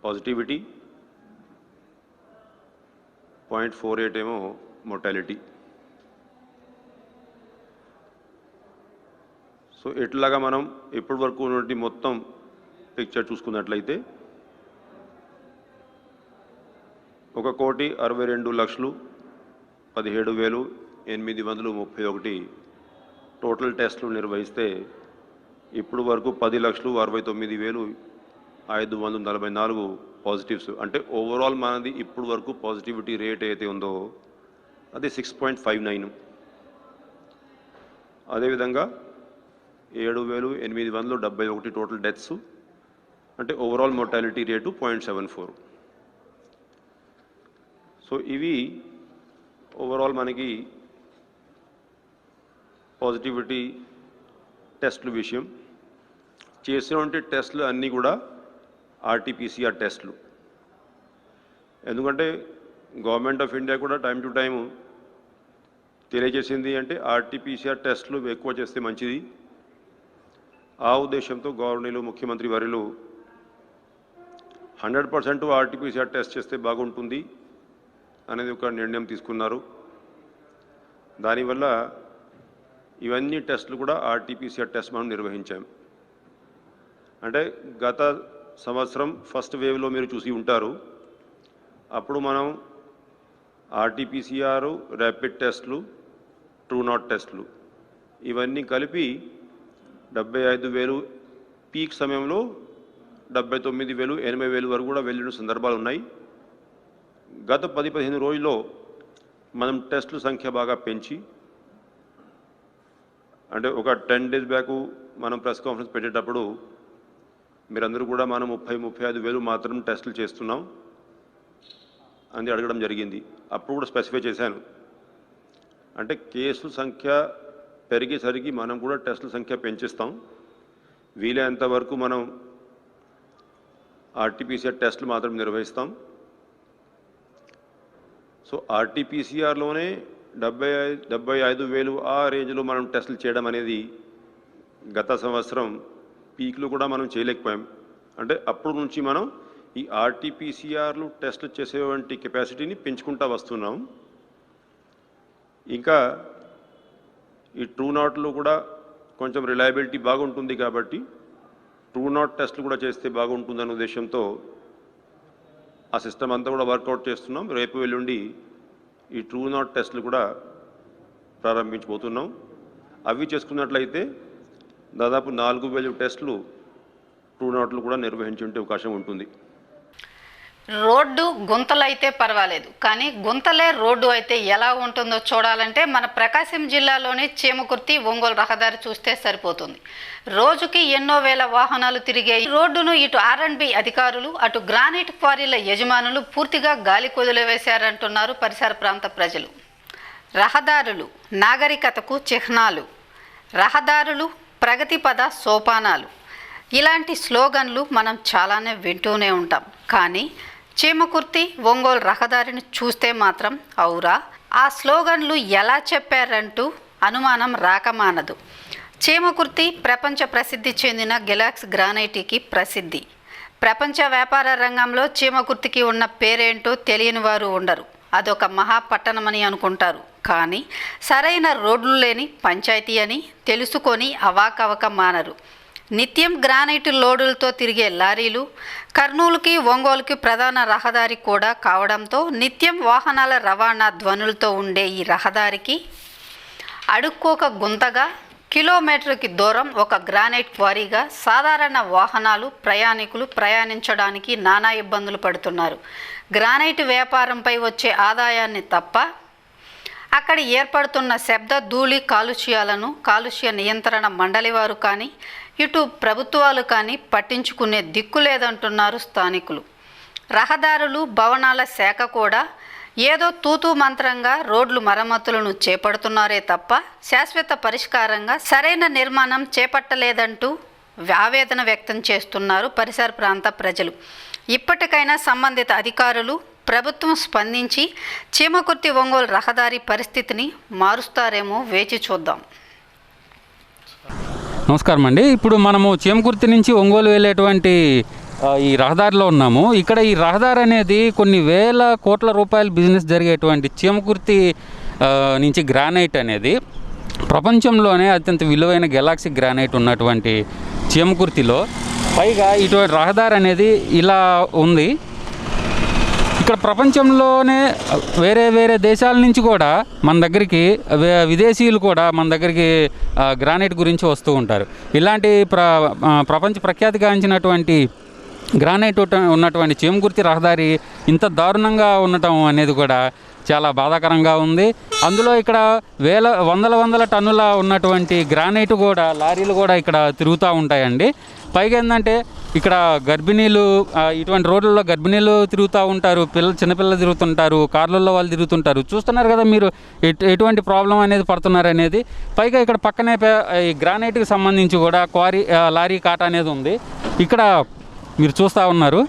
పాజిటివిటీ, 0.48 ఏమో మోర్టాలిటీ. సో ఇట్లాగా మనం ఇప్పటి వరకు ఉన్నటువంటి మొత్తం పిక్చర్ చూసుకున్నట్లయితే 1,62,17,831 టోటల్ టెస్టులు నిర్వహిస్తే ఇప్పుడు వరకు 10,69,544 పాజిటివ్స్. అంటే ఓవరాల్ మనది ఇప్పుడు వరకు పాజిటివిటీ రేట్ అయితే ఉందో అది 6.59. అదేవిధంగా 7,871 టోటల్ డెత్స్, అంటే ఓవరాల్ మోర్టాలిటీ రేటు 0.74. సో ఇవి ఓవరాల్ మనకి పాజిటివిటీ టెస్టుల విషయం. చేసినటువంటి టెస్టులు అన్నీ కూడా ఆర్టీపీసీఆర్ టెస్టులు. ఎందుకంటే గవర్నమెంట్ ఆఫ్ ఇండియా కూడా టైం టు టైం తెలియజేసింది అంటే ఆర్టీపీసీఆర్ టెస్టులు ఎక్కువ చేస్తే మంచిది. ఆ ఉద్దేశంతో గవర్నర్లు, ముఖ్యమంత్రి వర్యులు 100% ఆర్టీపీసీఆర్ టెస్ట్ చేస్తే బాగుంటుంది అనేది ఒక నిర్ణయం తీసుకున్నారు. దానివల్ల ఇవన్నీ టెస్టులు కూడా ఆర్టీపీసీఆర్ టెస్ట్ మనం నిర్వహించాం. అంటే గత సంవత్సరం ఫస్ట్ వేవ్లో మీరు చూసి ఉంటారు, అప్పుడు మనం ఆర్టీపీసీఆర్, ర్యాపిడ్ టెస్టులు, ట్రూ నాట్ టెస్టులు ఇవన్నీ కలిపి 75,000 పీక్ సమయంలో 79,000, 80,000 వరకు కూడా వెళ్ళిన సందర్భాలు ఉన్నాయి. గత 10-15 రోజుల్లో మనం టెస్టుల సంఖ్య బాగా పెంచి, అంటే ఒక 10 days బ్యాక్ మనం ప్రెస్ కాన్ఫరెన్స్ పెట్టేటప్పుడు మీరందరూ కూడా మనం 30,000-35,000 మాత్రం టెస్టులు చేస్తున్నాం అని అడగడం జరిగింది. అప్పుడు కూడా స్పెసిఫై చేశాను, అంటే కేసుల సంఖ్య పెరిగేసరికి మనం కూడా టెస్టుల సంఖ్య పెంచిస్తాం. వీలైనంత వరకు మనం ఆర్టీపీసీఆర్ టెస్టులు మాత్రం నిర్వహిస్తాం. సో ఆర్టీపీసీఆర్లోనే 75,000 ఆ రేంజ్లో మనం టెస్టులు చేయడం అనేది గత సంవత్సరం పీక్లో కూడా మనం చేయలేకపోయాం. అంటే అప్పుడు నుంచి మనం ఈ ఆర్టీపీసీఆర్లు టెస్టులు చేసేటువంటి కెపాసిటీని పెంచుకుంటూ వస్తున్నాం. ఇంకా ఈ ట్రూ నాట్లో కూడా కొంచెం రిలయబిలిటీ బాగుంటుంది కాబట్టి ట్రూ నాట్ టెస్టులు కూడా చేస్తే బాగుంటుందనే ఉద్దేశంతో ఆ సిస్టమ్ అంతా కూడా వర్కౌట్ చేస్తున్నాం. రేపు ఎల్లుండి ఈ ట్రూ నాట్ టెస్టులు కూడా ప్రారంభించబోతున్నాం. అవి చేసుకున్నట్లయితే దాదాపు 4,000 టెస్టులు ట్రూ నాట్లు కూడా నిర్వహించే అవకాశం ఉంటుంది. రోడ్డు గుంతలైతే పర్వాలేదు, కానీ గుంతలే రోడ్డు అయితే ఎలా ఉంటుందో చూడాలంటే మన ప్రకాశం జిల్లాలోని చీమకుర్తి ఒంగోలు రహదారి చూస్తే సరిపోతుంది. రోజుకి ఎన్నో వేల వాహనాలు తిరిగే ఈ రోడ్డును ఇటు R&B అధికారులు, అటు గ్రానైట్ క్వారీల యజమానులు పూర్తిగా గాలి కొదిలివేశారంటున్నారు పరిసర ప్రాంత ప్రజలు. రహదారులు నాగరికతకు చిహ్నాలు, రహదారులు ప్రగతి పద సోపానాలు, ఇలాంటి స్లోగన్లు మనం చాలానే వింటూనే ఉంటాం. కానీ చీమకుర్తి ఒంగోలు రహదారిని చూస్తే మాత్రం ఔరా ఆ స్లోగన్లు ఎలా చెప్పారంటూ అనుమానం రాకమానదు. చీమకుర్తి ప్రపంచ ప్రసిద్ధి చెందిన గెలాక్స్ గ్రానైట్కి ప్రసిద్ధి. ప్రపంచ వ్యాపార రంగంలో చీమకుర్తికి ఉన్న పేరేంటో తెలియని వారు ఉండరు. అదొక మహాపట్టణమని అనుకుంటారు. కానీ సరైన రోడ్లు లేని పంచాయతీ అని తెలుసుకొని అవాకవక మానరు. నిత్యం గ్రానైట్ లోడులతో తిరిగే లారీలు, కర్నూలుకి ఒంగోలుకి ప్రధాన రహదారి కూడా కావడంతో నిత్యం వాహనాల రవాణా ధ్వనులతో ఉండే ఈ రహదారికి అడుక్కోక గుంతగా, కిలోమీటర్కి దూరం ఒక గ్రానైట్ క్వారీగా సాధారణ వాహనాలు, ప్రయాణికులు ప్రయాణించడానికి నానా ఇబ్బందులు పడుతున్నారు. గ్రానైట్ వ్యాపారంపై వచ్చే ఆదాయాన్ని తప్ప అక్కడ ఏర్పడుతున్న శబ్ద, ధూళి కాలుష్యాలను కాలుష్య నియంత్రణ మండలి వారు కానీ, ఇటు ప్రభుత్వాలు కానీ పట్టించుకునే దిక్కు లేదంటున్నారు స్థానికులు. రహదారులు, భవనాల శాఖ కూడా ఏదో తూతూ మంత్రంగా రోడ్లు మరమ్మతులను చేపడుతున్నారే తప్ప శాశ్వత పరిష్కారంగా సరైన నిర్మాణం చేపట్టలేదంటూ ఆవేదన వ్యక్తం చేస్తున్నారు పరిసర ప్రాంత ప్రజలు. ఇప్పటికైనా సంబంధిత అధికారులు, ప్రభుత్వం స్పందించి చీమకుర్తి ఒంగోలు రహదారి పరిస్థితిని మారుస్తారేమో వేచి చూద్దాం. నమస్కారం అండి. ఇప్పుడు మనము చీమకుర్తి నుంచి ఒంగోలు వెళ్ళేటువంటి ఈ రహదారిలో ఉన్నాము. ఇక్కడ ఈ రహదారి అనేది కొన్ని వేల కోట్ల రూపాయల బిజినెస్ జరిగేటువంటి చీమకుర్తి నుంచి గ్రానైట్ అనేది ప్రపంచంలోనే అత్యంత విలువైన గెలాక్సీ గ్రానైట్ ఉన్నటువంటి చీమకుర్తిలో పైగా ఇటువంటి రహదారి అనేది ఇలా ఉంది. ఇక్కడ ప్రపంచంలోనే వేరే వేరే దేశాల నుంచి కూడా మన దగ్గరికి విదేశీయులు కూడా మన దగ్గరికి గ్రానైట్ గురించి వస్తూ ఉంటారు. ఇలాంటి ప్రపంచ ప్రఖ్యాతిగాంచినటువంటి గ్రానైట్ ఉన్నటువంటి చీమకుర్తి రహదారి ఇంత దారుణంగా ఉండటం అనేది కూడా చాలా బాధాకరంగా ఉంది. అందులో ఇక్కడ వందల టన్నుల ఉన్నటువంటి గ్రానైట్ కూడా లారీలు కూడా ఇక్కడ తిరుగుతూ ఉంటాయండి. పైగా ఏంటంటే ఇక్కడ గర్భిణీలు, ఇటువంటి రోడ్లలో గర్భిణీలు తిరుగుతూ ఉంటారు, చిన్నపిల్లలు తిరుగుతుంటారు, కార్లలో వాళ్ళు తిరుగుతుంటారు. చూస్తున్నారు కదా మీరు ఎటువంటి ప్రాబ్లం అనేది పడుతున్నారు అనేది. పైగా ఇక్కడ పక్కనే ఈ గ్రానైట్కి సంబంధించి కూడా లారీ కాట అనేది ఉంది. ఇక్కడ మీరు చూస్తూ ఉన్నారు.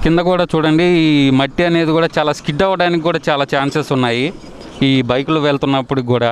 కింద కూడా చూడండి, ఈ మట్టి అనేది కూడా చాలా స్కిడ్ అవ్వడానికి కూడా చాలా ఛాన్సెస్ ఉన్నాయి ఈ బైకులు వెళ్తున్నప్పుడు కూడా.